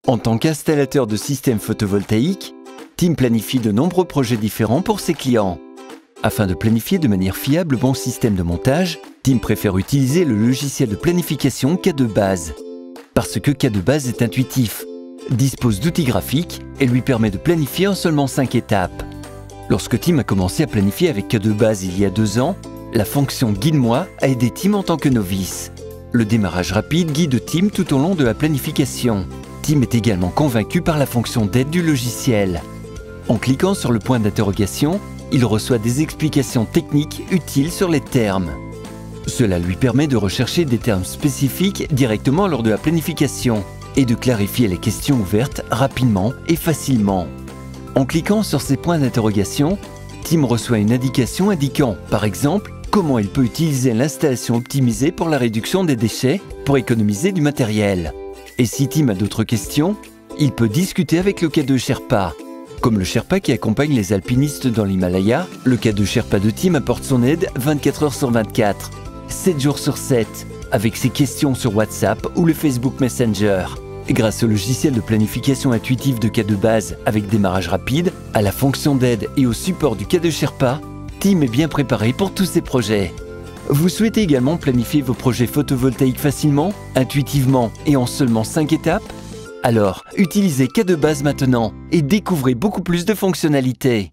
En tant qu'installateur de systèmes photovoltaïques, Tim planifie de nombreux projets différents pour ses clients. Afin de planifier de manière fiable le bon système de montage, Tim préfère utiliser le logiciel de planification K2Base. Parce que K2Base est intuitif, dispose d'outils graphiques et lui permet de planifier en seulement 5 étapes. Lorsque Tim a commencé à planifier avec K2Base il y a 2 ans, la fonction Guide-moi a aidé Tim en tant que novice. Le démarrage rapide guide Tim tout au long de la planification. Tim est également convaincu par la fonction d'aide du logiciel. En cliquant sur le point d'interrogation, il reçoit des explications techniques utiles sur les termes. Cela lui permet de rechercher des termes spécifiques directement lors de la planification et de clarifier les questions ouvertes rapidement et facilement. En cliquant sur ces points d'interrogation, Tim reçoit une indication indiquant, par exemple, comment il peut utiliser l'installation optimisée pour la réduction des déchets pour économiser du matériel. Et si Tim a d'autres questions, il peut discuter avec le K2 Sherpa. Comme le Sherpa qui accompagne les alpinistes dans l'Himalaya, le K2 Sherpa de Tim apporte son aide 24 heures sur 24, 7 jours sur 7, avec ses questions sur WhatsApp ou le Facebook Messenger. Grâce au logiciel de planification intuitive de K2Base avec démarrage rapide, à la fonction d'aide et au support du K2 Sherpa, Tim est bien préparé pour tous ses projets. Vous souhaitez également planifier vos projets photovoltaïques facilement, intuitivement et en seulement 5 étapes? Alors, utilisez K2Base maintenant et découvrez beaucoup plus de fonctionnalités.